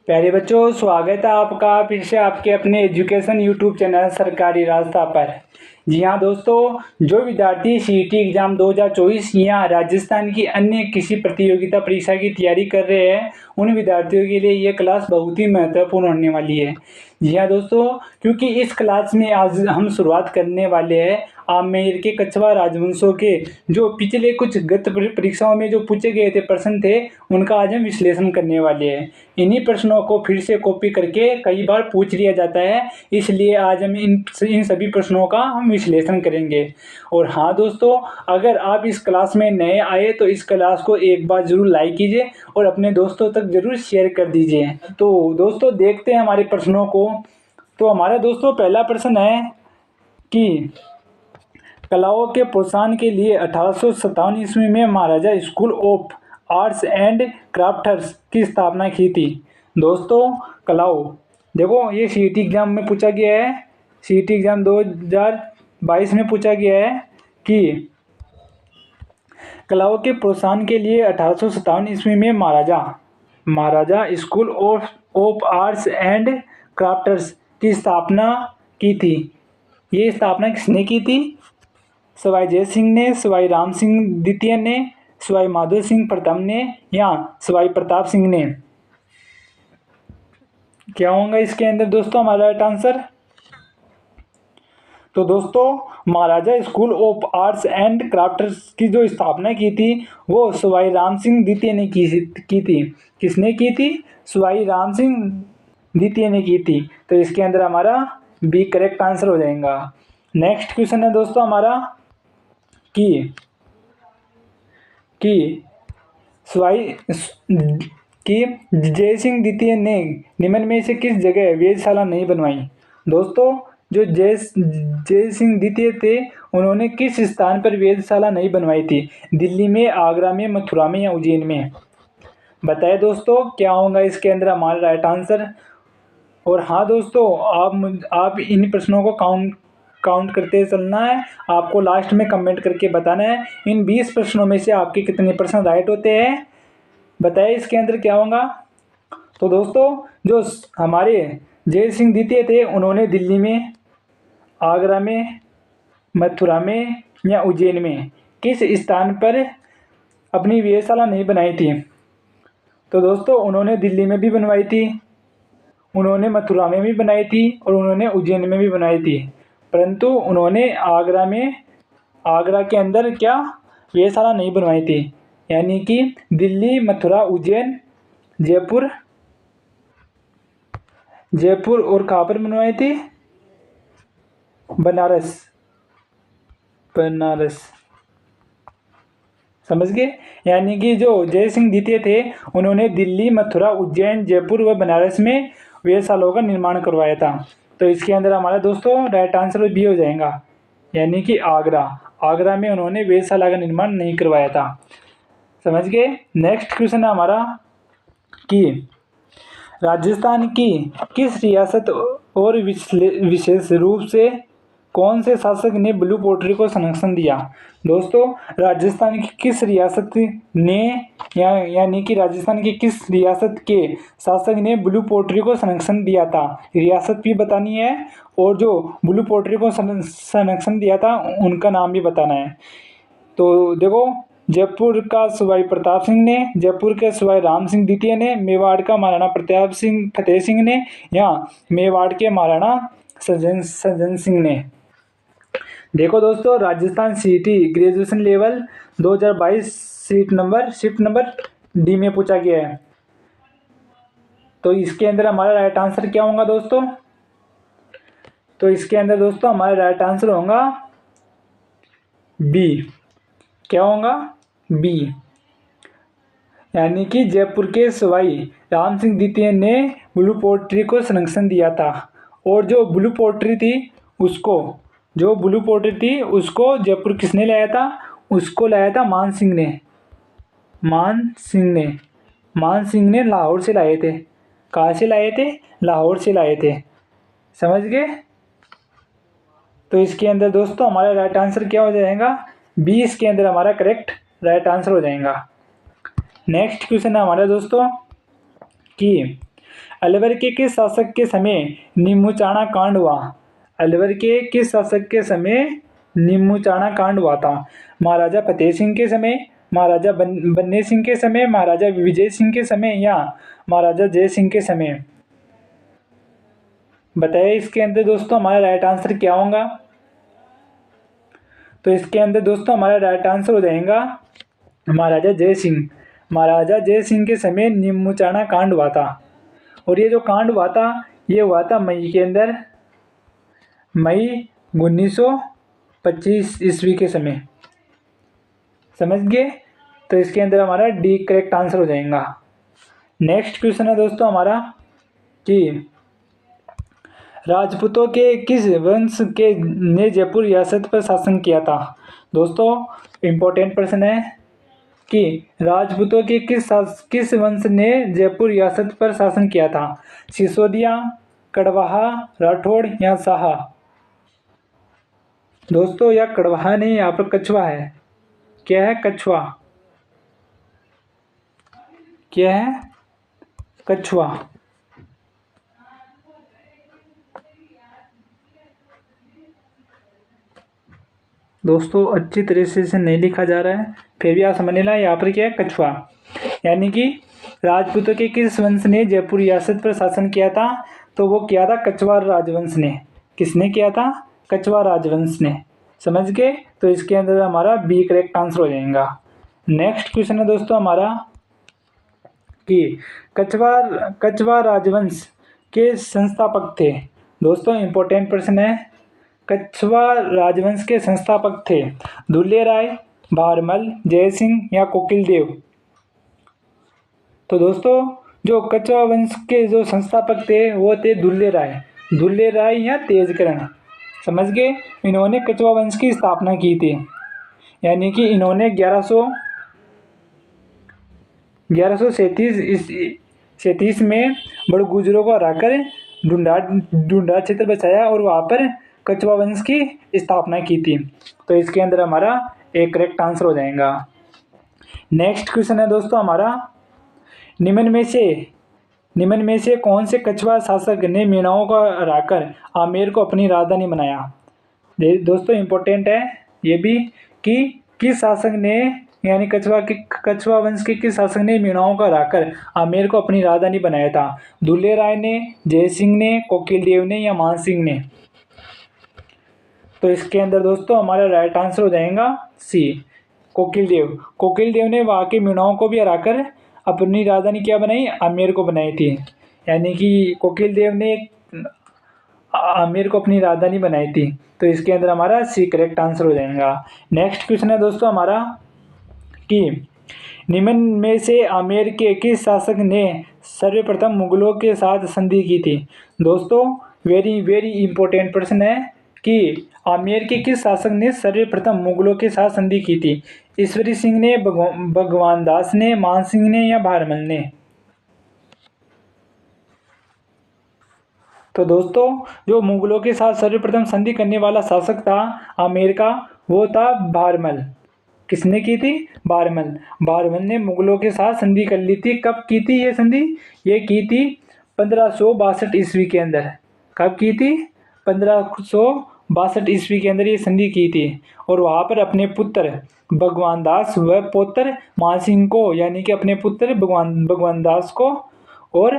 प्यारे बच्चों, स्वागत है आपका फिर से आपके अपने एजुकेशन यूट्यूब चैनल सरकारी रास्ता पर। जी हाँ दोस्तों, जो विद्यार्थी सीईटी एग्ज़ाम 2024 या राजस्थान की अन्य किसी प्रतियोगिता परीक्षा की तैयारी कर रहे हैं, उन विद्यार्थियों के लिए ये क्लास बहुत ही महत्वपूर्ण होने वाली है। जी हाँ दोस्तों, क्योंकि इस क्लास में आज हम शुरुआत करने वाले हैं आमेर के कछवा राजवंशों के जो पिछले कुछ गत परीक्षाओं में जो पूछे गए थे प्रश्न थे, उनका आज हम विश्लेषण करने वाले हैं। इन्हीं प्रश्नों को फिर से कॉपी करके कई बार पूछ लिया जाता है, इसलिए आज हम इन सभी प्रश्नों का हम विश्लेषण करेंगे। और हाँ दोस्तों, अगर आप इस क्लास में नए आए तो इस क्लास को एक बार ज़रूर लाइक कीजिए और अपने दोस्तों तक ज़रूर शेयर कर दीजिए। तो दोस्तों देखते हैं हमारे प्रश्नों को। तो हमारा दोस्तों पहला प्रश्न है कि कलाओं के प्रोत्साहन के लिए 1857 ईस्वी में Maharaja school of arts and crafts की स्थापना की थी। दोस्तों कलाओं, देखो ये सीईटी एग्जाम में पूछा गया है, सीईटी एग्जाम 2022 में पूछा गया है कि कलाओं के प्रोत्साहन के लिए 1857 ईस्वी में Maharaja school of arts and crafts की स्थापना की थी। ये स्थापना किसने की थी? सवाई जय सिंह ने, सवाई राम सिंह द्वितीय ने, सवाई माधो सिंह प्रथम ने या सवाई प्रताप सिंह ने? क्या होगा इसके अंदर दोस्तों हमारा राइट आंसर? तो दोस्तों Maharaja school of arts and crafts की जो स्थापना की थी वो सवाई राम सिंह द्वितीय ने की थी। किसने की थी? सवाई राम सिंह द्वितीय ने की थी। तो इसके अंदर हमारा बी करेक्ट आंसर हो जाएगा। नेक्स्ट क्वेश्चन है दोस्तों हमारा कि जय सिंह द्वितीय ने निम्न में से किस जगह वेधशाला नहीं बनवाई? दोस्तों जो जय सिंह द्वितीय थे, उन्होंने किस स्थान पर वेधशाला नहीं बनवाई थी? दिल्ली में, आगरा में, मथुरा में या उज्जैन में? बताए दोस्तों क्या होगा इसके अंदर हमारा राइट आंसर? और हाँ दोस्तों, आप इन प्रश्नों को काउंट करते चलना है। आपको लास्ट में कमेंट करके बताना है इन 20 प्रश्नों में से आपके कितने प्रश्न राइट होते हैं। बताइए इसके अंदर क्या होगा? तो दोस्तों जो हमारे जय सिंह द्वितीय थे, उन्होंने दिल्ली में, आगरा में, मथुरा में या उज्जैन में किस स्थान पर अपनी वेधशाला नहीं बनाई थी? तो दोस्तों उन्होंने दिल्ली में भी बनवाई थी, उन्होंने मथुरा में भी बनाई थी और उन्होंने उज्जैन में भी बनाई थी, परंतु उन्होंने आगरा के अंदर क्या वेधशाला नहीं बनवाई थी। यानी कि दिल्ली, मथुरा, उज्जैन, जयपुर और कहाँ पर बनवाई थी? बनारस। समझ गए? यानी कि जो जय सिंह द्वितीय थे, उन्होंने दिल्ली, मथुरा, उज्जैन, जयपुर व बनारस में वेधशालाओं का निर्माण करवाया था। तो इसके अंदर हमारा दोस्तों राइट आंसर बी हो जाएगा, यानी कि आगरा में उन्होंने वेधशाला का निर्माण नहीं करवाया था। समझ गए? नेक्स्ट क्वेश्चन है हमारा कि राजस्थान की किस रियासत और विशेष रूप से कौन से शासक ने ब्लू पोट्री को संरक्षण दिया? दोस्तों राजस्थान की किस रियासत ने यानी कि राजस्थान की किस रियासत के शासक ने ब्लू पोट्री को संरक्षण दिया था? रियासत भी बतानी है और जो ब्लू पोट्री को संरक्षण दिया था उनका नाम भी बताना है। तो देखो, जयपुर का सवाई प्रताप सिंह ने, जयपुर के सवाई राम सिंह द्वितीय ने, मेवाड़ का महाराणा प्रताप सिंह फतेह सिंह ने या मेवाड़ के महाराणा सज्जन सिंह ने? देखो दोस्तों, Rajasthan CET graduation level 2022 shift number D में पूछा गया है। तो इसके अंदर हमारा राइट आंसर क्या होगा दोस्तों? तो इसके अंदर दोस्तों हमारा राइट आंसर होगा बी। क्या होगा? बी। यानी कि जयपुर के सवाई राम सिंह द्वितीय ने ब्लू पोट्री को संरक्षण दिया था। और जो ब्लू पोट्री थी उसको जयपुर किसने लाया था? उसको लाया था मान सिंह ने लाहौर से लाए थे। कहाँ से लाए थे? लाहौर से लाए थे। समझ गए? तो इसके अंदर दोस्तों हमारा राइट आंसर क्या हो जाएगा? बी इसके अंदर हमारा करेक्ट राइट आंसर हो जाएगा। नेक्स्ट क्वेश्चन है हमारा दोस्तों कि अलवर के किस शासक के समय निम्बूचाना कांड हुआ? अलवर के किस शासक के समय निम्बूचाना कांड हुआ था? महाराजा फतेह सिंह के समय, महाराजा बन्ने सिंह के समय, महाराजा विजय सिंह के समय या महाराजा जय सिंह के समय? बताइए इसके अंदर दोस्तों हमारा राइट आंसर क्या होगा? तो इसके अंदर दोस्तों हमारा राइट आंसर हो जाएगा महाराजा जय सिंह। महाराजा जय सिंह के समय निम्बूचाना कांड हुआ था। और ये जो कांड हुआ था ये हुआ था मई के अंदर, मई 1925 ईस्वी के समय। समझ गए? तो इसके अंदर हमारा डी करेक्ट आंसर हो जाएगा। नेक्स्ट क्वेश्चन है दोस्तों हमारा कि राजपूतों के किस वंश के ने जयपुर रियासत पर शासन किया था? दोस्तों इम्पोर्टेंट प्रश्न है कि राजपूतों के किस वंश ने जयपुर रियासत पर शासन किया था? सिसोदिया, कड़वाहा, राठौड़ या शाह? दोस्तों यह कड़वाहा नहीं, यहाँ पर कछवा है। क्या है? कछवा। क्या है? कछवा। दोस्तों अच्छी तरह से नहीं लिखा जा रहा है, फिर भी आप समझ लेना यहाँ पर क्या है? कछवा। यानी कि राजपूतों के किस वंश ने जयपुर रियासत पर शासन किया था? तो वो किया था कछवा राजवंश ने। किसने किया था? कछवा राजवंश ने। समझ गए? तो इसके अंदर हमारा बी करेक्ट आंसर हो जाएगा। नेक्स्ट क्वेश्चन है दोस्तों हमारा कि कछवा राजवंश के संस्थापक थे। दोस्तों इंपॉर्टेंट प्रश्न है, कछवा राजवंश के संस्थापक थे दुल्ले राय, भारमल, जय सिंह या कोकिल देव? तो दोस्तों जो कछवा वंश के जो संस्थापक थे वो थे दुल्ले राय या तेजकरण। समझ गए? इन्होंने कछवा वंश की स्थापना की थी। यानी कि इन्होंने 1137 में बड़गुजरों को हराकर ढूंढार क्षेत्र बचाया और वहाँ पर कछवा वंश की स्थापना की थी। तो इसके अंदर हमारा एक करेक्ट आंसर हो जाएगा। नेक्स्ट क्वेश्चन है दोस्तों हमारा, निम्न में से कौन से कछवा शासक ने मीणाओं को हराकर आमेर को अपनी राजधानी बनाया? दोस्तों इंपॉर्टेंट है ये भी कि किस शासक ने, यानी कछवा वंश के किस शासक ने मीणाओं को हराकर आमेर को अपनी राजधानी बनाया था? दुल्ले राय ने, जय सिंह ने, कोकिल देव ने या मान सिंह ने? तो इसके अंदर दोस्तों हमारा राइट आंसर हो जाएगा सी, कोकिल देव ने वहाँ के मीणाओं को भी हराकर अपनी राजधानी क्या बनाई? आमेर को बनाई थी। यानी कि कोकिल देव ने आमेर को अपनी राजधानी बनाई थी। तो इसके अंदर हमारा सी करेक्ट आंसर हो जाएगा। नेक्स्ट क्वेश्चन है दोस्तों हमारा कि निम्न में से आमेर के किस शासक ने सर्वप्रथम मुगलों के साथ संधि की थी? दोस्तों वेरी वेरी इंपॉर्टेंट प्रश्न है कि आमेर के किस शासक ने सर्वप्रथम मुगलों के साथ संधि की थी? ईश्वरी सिंह ने, भगवान दास ने, मान सिंह ने या भारमल ने? तो दोस्तों जो मुगलों के साथ सर्वप्रथम संधि करने वाला शासक था आमेर का वो था भारमल। किसने की थी? भारमल ने मुगलों के साथ संधि कर ली थी। कब की थी ये संधि? ये की थी 1562 ईस्वी के अंदर। कब की थी? 1562 ईस्वी के अंदर ये संधि की थी। और वहाँ पर अपने पुत्र भगवान दास व पौत्र मान सिंह को, यानी कि अपने पुत्र भगवान दास को और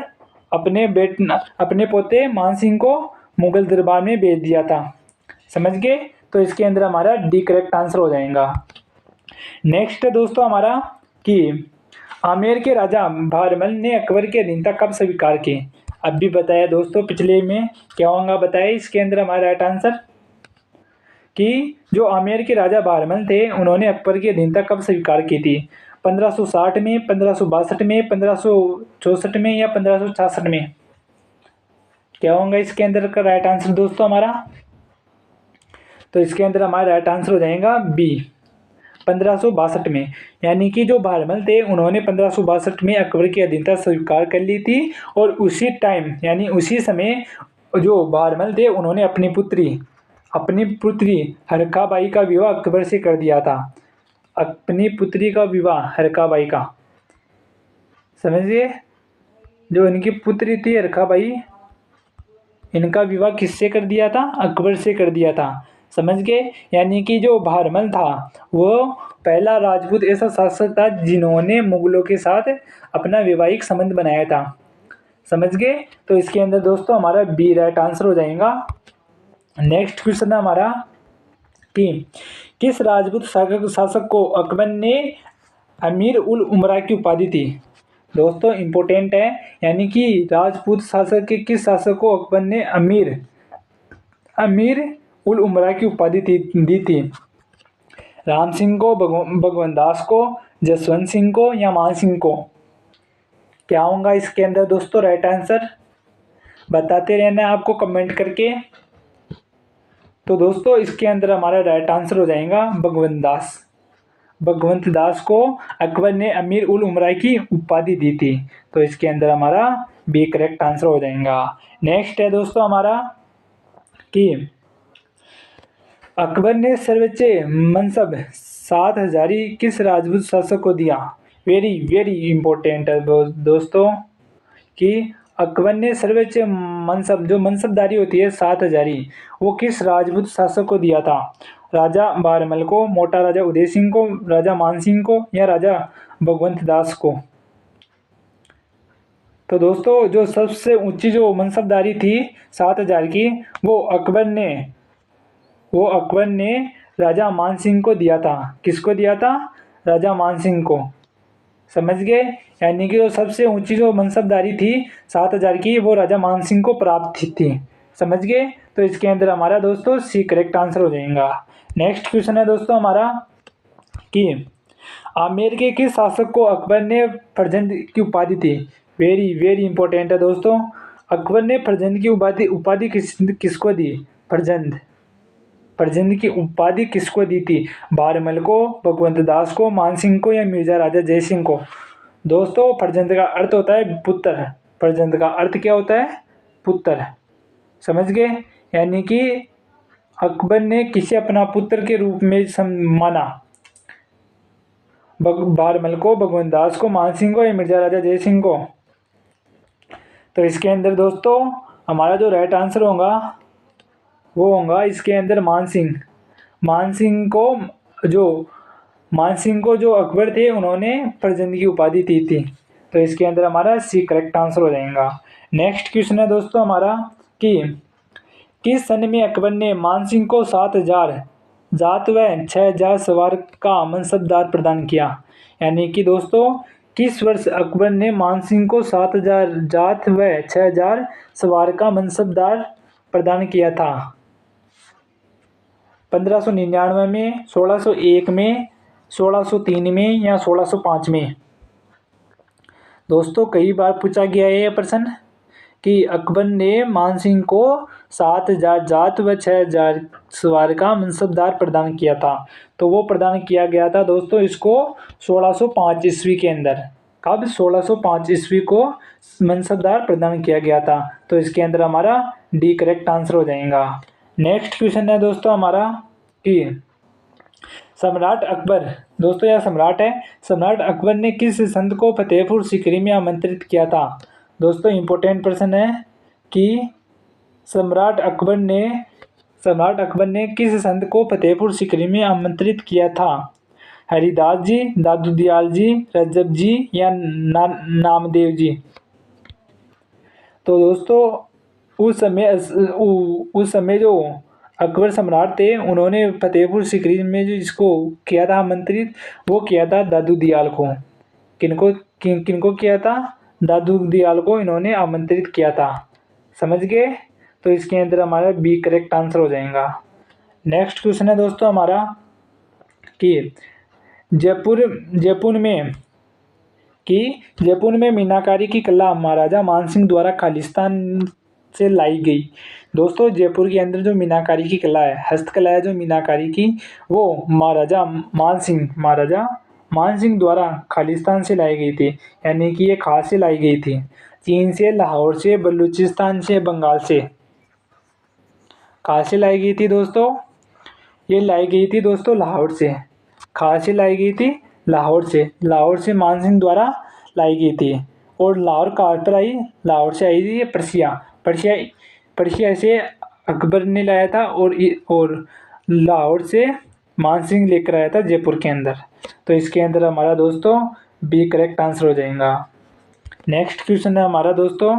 अपने पोते मान सिंह को मुगल दरबार में भेज दिया था। समझ गए? तो इसके अंदर हमारा डी करेक्ट आंसर हो जाएगा। नेक्स्ट दोस्तों हमारा कि आमेर के राजा भारमल ने अकबर के अधीनता कब स्वीकार की? अब भी बताया दोस्तों, पिछले में क्या होगा बताया। इसके अंदर हमारा राइट आंसर कि जो आमेर के राजा भारमल थे उन्होंने अकबर की अधीनता कब स्वीकार की थी? 1560 में, 1562 में, 1564 में या 1566 में? क्या होगा इसके अंदर का राइट आंसर दोस्तों हमारा? तो इसके अंदर हमारा राइट आंसर हो जाएगा बी, 1562 में। यानी कि जो भारमल थे उन्होंने 1562 में अकबर की अधीनता स्वीकार कर ली थी। और उसी टाइम यानी उसी समय जो भारमल थे उन्होंने अपनी पुत्री हरकाबाई का विवाह अकबर से कर दिया था। अपनी पुत्री का विवाह हरकाबाई का, समझिए। जो इनकी पुत्री थी रखा भाई, इनका विवाह किससे कर दिया था? अकबर से कर दिया था। समझ गए? यानी कि जो बहरमल था वो पहला राजपूत ऐसा शासक था जिन्होंने मुगलों के साथ अपना वैवाहिक संबंध बनाया था। समझ गए? तो इसके अंदर दोस्तों हमारा बी राइट आंसर हो जाएगा। नेक्स्ट क्वेश्चन है हमारा कि किस राजपूत शासक को अकबर ने अमीर उल उमरा की उपाधि दी? दोस्तों इंपॉर्टेंट है, यानी कि राजपूत शासक के किस शासक को अकबर ने अमीर उल उमरा की उपाधि दी थी? राम सिंह को, भगवंत दास को, जसवंत सिंह को या मान सिंह को? क्या होगा इसके अंदर दोस्तों राइट आंसर? बताते रहना आपको कमेंट करके। तो दोस्तों इसके अंदर हमारा राइट आंसर हो जाएगा भगवंत दास। भगवंत दास को अकबर ने अमीर उल उमरा की उपाधि दी थी। तो इसके अंदर हमारा बी करेक्ट आंसर हो जाएगा। नेक्स्ट है दोस्तों हमारा कि अकबर ने सर्वोच्च मनसब 7 हजारी किस राजपूत शासक को दिया? वेरी वेरी इंपॉर्टेंट है दोस्तों कि अकबर ने सर्वोच्च मनसब, जो मनसबदारी होती है 7 हजारी, वो किस राजपूत शासक को दिया था? राजा बहरमल को, मोटा राजा उदय सिंह को, राजा मान सिंह को या राजा भगवंत दास को? तो दोस्तों जो सबसे ऊंची जो मनसबदारी थी 7 हजार की, वो अकबर ने राजा मान सिंह को दिया था। किसको दिया था? राजा मान सिंह को। समझ गए? यानी कि जो सबसे ऊंची जो मनसबदारी थी 7 हजार की, वो राजा मान सिंह को प्राप्त थी। समझ गए? तो इसके अंदर हमारा दोस्तों सी करेक्ट आंसर हो जाएगा। नेक्स्ट क्वेश्चन है दोस्तों हमारा कि आमेर के किस शासक को अकबर ने फरजंद की उपाधि दी? वेरी वेरी इंपॉर्टेंट है दोस्तों। अकबर ने फरजंद की उपाधि किसको दी? फरजंद की उपाधि किसको दी थी? बहरमल को, भगवंत दास को, मान सिंह को या मिर्जा राजा जय सिंह को? दोस्तों फरजंद का अर्थ होता है पुत्र। फरजंद का अर्थ क्या होता है? पुत्र। समझ गए? यानी कि अकबर ने किसे अपना पुत्र के रूप में माना? बहरमल को, भगवंत दास को, मान सिंह को या मिर्जा राजा जय सिंह को? तो इसके अंदर दोस्तों हमारा जो राइट आंसर होगा वो होगा इसके अंदर मान सिंह। मान सिंह को जो अकबर थे उन्होंने फरजंद की उपाधि दी थी। तो इसके अंदर हमारा सी करेक्ट आंसर हो जाएगा। नेक्स्ट क्वेश्चन है दोस्तों हमारा कि किस सन में अकबर ने मान सिंह को 7 हजार जात व 6 हजार सवार का मनसबदार प्रदान किया? यानी कि दोस्तों किस वर्ष अकबर ने मान सिंह को 7 हजार जात व 6 हजार सवार का मनसबदार प्रदान किया था? 1599 में, 1601 में, 1603 में या 1605 में? दोस्तों कई बार पूछा गया है यह प्रश्न कि अकबर ने मान सिंह को 7 हजार जात व 6 हजार सवार का मनसबदार प्रदान किया था। तो वो प्रदान किया गया था दोस्तों इसको 1605 ईस्वी के अंदर। कब? 1605 ईस्वी को मनसबदार प्रदान किया गया था। तो इसके अंदर हमारा डी करेक्ट आंसर हो जाएगा। नेक्स्ट क्वेश्चन है दोस्तों हमारा कि सम्राट अकबर, दोस्तों यह सम्राट है, सम्राट अकबर ने किस संत को फतेहपुर सीकरी में आमंत्रित किया था? दोस्तों इंपॉर्टेंट प्रश्न है कि सम्राट अकबर ने किस संत को फतेहपुर सीकरी में आमंत्रित किया था? हरिदास जी, दादू दयाल जी, रजब जी या नामदेव जी? तो दोस्तों उस समय जो अकबर सम्राट थे उन्होंने फतेहपुर सीकरी में जो इसको किया था आमंत्रित, वो किया था दादू दयाल को। किनको किया था? दादू दयाल को इन्होंने आमंत्रित किया था। समझ गए? तो इसके अंदर हमारा बी करेक्ट आंसर हो जाएगा। नेक्स्ट क्वेश्चन है दोस्तों हमारा कि जयपुर में मीनाकारी की कला महाराजा मानसिंह द्वारा खालिस्तान से लाई गई। दोस्तों जयपुर के अंदर जो मीनाकारी की कला है, हस्तकला है जो मीनाकारी की, वो महाराजा मानसिंह द्वारा खालिस्तान से लाई गई थी। यानी कि ये खास से लाई गई थी। चीन से, लाहौर से, बलूचिस्तान से, बंगाल से। कहाँ से लाई गई थी दोस्तों? ये लाई गई थी दोस्तों लाहौर से। कहाँ से लाई गई थी? लाहौर से। लाहौर से मानसिंह द्वारा लाई गई थी। और लाहौर कहाँ पर आई, लाहौर से आई थी ये पर्सिया, पर्सिया से अकबर ने लाया था, और लाहौर से मान सिंह लेकर आया था जयपुर के अंदर। तो इसके अंदर हमारा दोस्तों बी करेक्ट आंसर हो जाएगा। नेक्स्ट क्वेश्चन है हमारा दोस्तों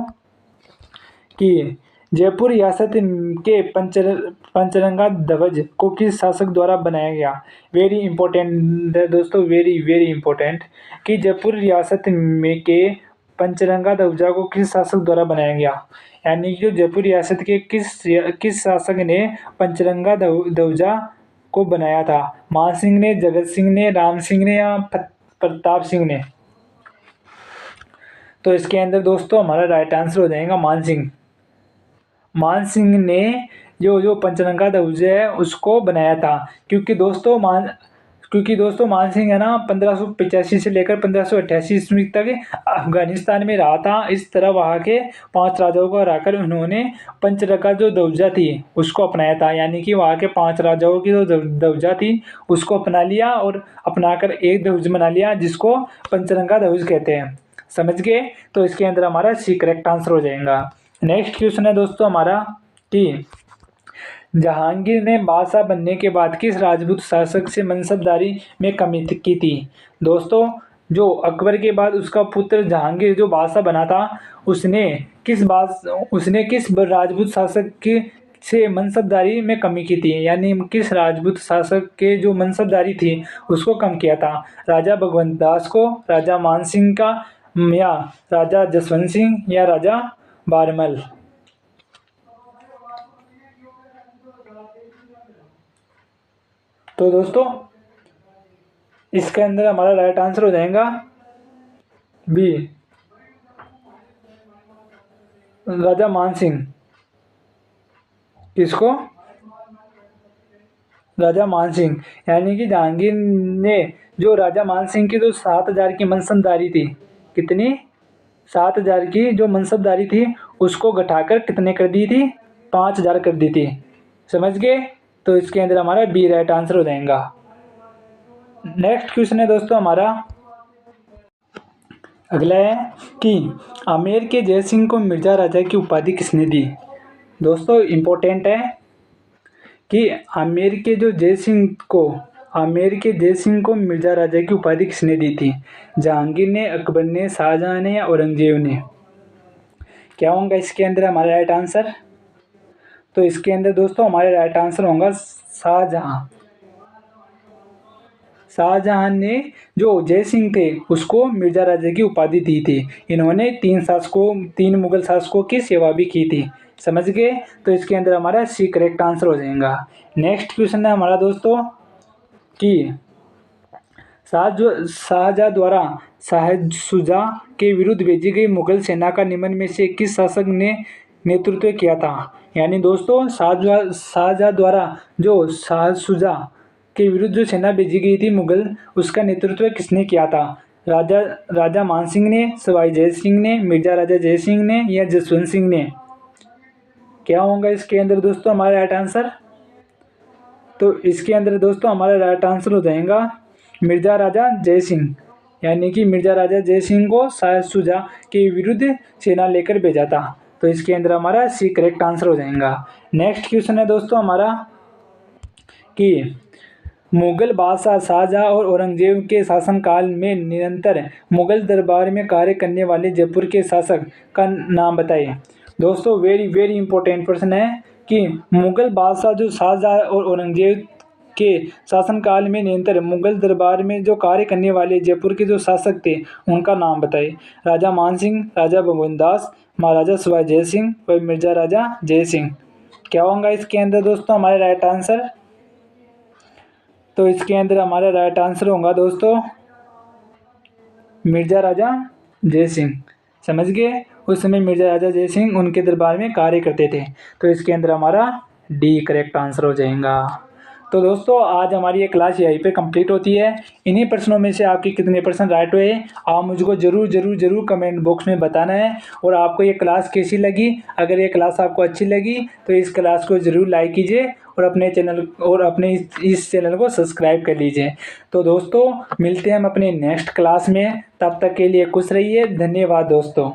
कि जयपुर रियासत के पंचरंगा ध्वज को किस शासक द्वारा बनाया गया। वेरी इंपॉर्टेंट है दोस्तों, वेरी वेरी इंपॉर्टेंट, कि जयपुर रियासत में के पंचरंगा ध्वजा को किस शासक द्वारा बनाया गया। यानी कि जो जयपुर रियासत के किस शासक ने पंचरंगा ध्वजा को बनाया था। मान सिंह ने, जगत सिंह ने, राम सिंह ने या प्रताप सिंह ने। तो इसके अंदर दोस्तों हमारा राइट आंसर हो जाएगा मान सिंह। मान सिंह ने जो पंचरंगा ध्वज है उसको बनाया था, क्योंकि दोस्तों मान सिंह है ना 1585 से लेकर 1588 ईस्वी तक अफगानिस्तान में रहा था। इस तरह वहाँ के 5 राजाओं को हराकर उन्होंने पंचरंगा जो ध्वजा थी उसको अपनाया था। यानी कि वहाँ के 5 राजाओं की जो ध्वजा थी उसको अपना लिया और अपनाकर एक ध्वज बना लिया, जिसको पंचरंगा ध्वज कहते हैं। समझ गए। तो इसके अंदर हमारा सी करेक्ट आंसर हो जाएगा। नेक्स्ट क्वेश्चन है दोस्तों हमारा कि जहांगीर ने बादशाह बनने के बाद किस राजपूत शासक से मनसबदारी में कमी की थी। दोस्तों जो अकबर के बाद उसका पुत्र जहांगीर जो बादशाह बना था, उसने किस राजपूत शासक के से मनसबदारी में कमी की थी। यानी किस राजपूत शासक के जो मनसबदारी थी उसको कम किया था। राजा भगवंत दास को, राजा मान सिंह का, या राजा जसवंत सिंह, या राजा बारमल। तो दोस्तों इसके अंदर हमारा राइट आंसर हो जाएगा बी, राजा मान सिंह। किसको? राजा मान सिंह। यानी कि जहांगीर ने जो राजा मान सिंह की जो 7000 की मनसबदारी थी, कितनी 7000 की जो मनसबदारी थी उसको घटाकर कितने कर दी थी, 5000 कर दी थी। समझ गए। तो इसके अंदर हमारा बी राइट आंसर हो जाएगा। नेक्स्ट क्वेश्चन है दोस्तों हमारा अगला है कि आमेर के जय सिंह को मिर्जा राजा की उपाधि किसने दी। दोस्तों इम्पोर्टेंट है कि आमेर के जय सिंह को मिर्जा राजा की उपाधि किसने दी थी। जहांगीर ने, अकबर ने, शाहजहां ने या औरंगजेब ने। क्या होगा इसके अंदर हमारा राइट आंसर। तो इसके अंदर दोस्तों हमारे राइट आंसर होगा शाहजहां। शाहजहां ने जो जय सिंह थे उसको मिर्जा राजा की उपाधि दी थी। इन्होंने 3 मुगल शासकों की सेवा भी की थी। समझ गए। तो इसके अंदर हमारा सी करेक्ट आंसर हो जाएगा। नेक्स्ट क्वेश्चन है हमारा दोस्तों कि शाहजहां द्वारा शाह शुजा के विरुद्ध भेजी गई मुगल सेना का निम्न में से किस शासक ने नेतृत्व किया था। यानी दोस्तों शाहजहां द्वारा जो शाह शुजा के विरुद्ध जो सेना भेजी गई थी मुगल, उसका नेतृत्व किसने किया था। राजा मान सिंह ने, सवाई जय सिंह ने, मिर्जा राजा जय सिंह ने, या जसवंत सिंह ने। क्या होगा इसके अंदर दोस्तों हमारा राइट आंसर। तो इसके अंदर दोस्तों हमारा राइट आंसर हो जाएगा मिर्जा राजा जय सिंह। यानी कि मिर्जा राजा जय सिंह को शाह शुजा के विरुद्ध सेना लेकर भेजा था। तो इसके अंदर हमारा सी करेक्ट आंसर हो जाएगा। नेक्स्ट क्वेश्चन है दोस्तों हमारा कि मुगल बादशाह शाहजहां और औरंगजेब के शासनकाल में निरंतर मुगल दरबार में कार्य करने वाले जयपुर के शासक का नाम बताइए। दोस्तों वेरी वेरी इंपॉर्टेंट प्रश्न है कि मुगल बादशाह जो शाहजहां और औरंगजेब के शासनकाल में निरंतर मुगल दरबार में जो कार्य करने वाले जयपुर के जो शासक थे उनका नाम बताइए। राजा मान सिंह, राजा भगवंत दास, महाराजा सवाई जय सिंह व मिर्जा राजा जय सिंह। क्या होगा इसके अंदर दोस्तों हमारे राइट आंसर। तो इसके अंदर हमारा राइट आंसर होगा दोस्तों मिर्जा राजा जय सिंह। समझ गए। उस समय मिर्जा राजा जय सिंह उनके दरबार में कार्य करते थे। तो इसके अंदर हमारा डी करेक्ट आंसर हो जाएगा। तो दोस्तों आज हमारी ये क्लास यहीं पे कंप्लीट होती है। इन्हीं प्रश्नों में से आपके कितने % राइट हुए आप मुझको ज़रूर कमेंट बॉक्स में बताना है। और आपको ये क्लास कैसी लगी। अगर ये क्लास आपको अच्छी लगी तो इस क्लास को ज़रूर लाइक कीजिए और अपने इस चैनल को सब्सक्राइब कर लीजिए। तो दोस्तों मिलते हैं हम अपने नेक्स्ट क्लास में, तब तक के लिए खुश रहिए। धन्यवाद दोस्तों।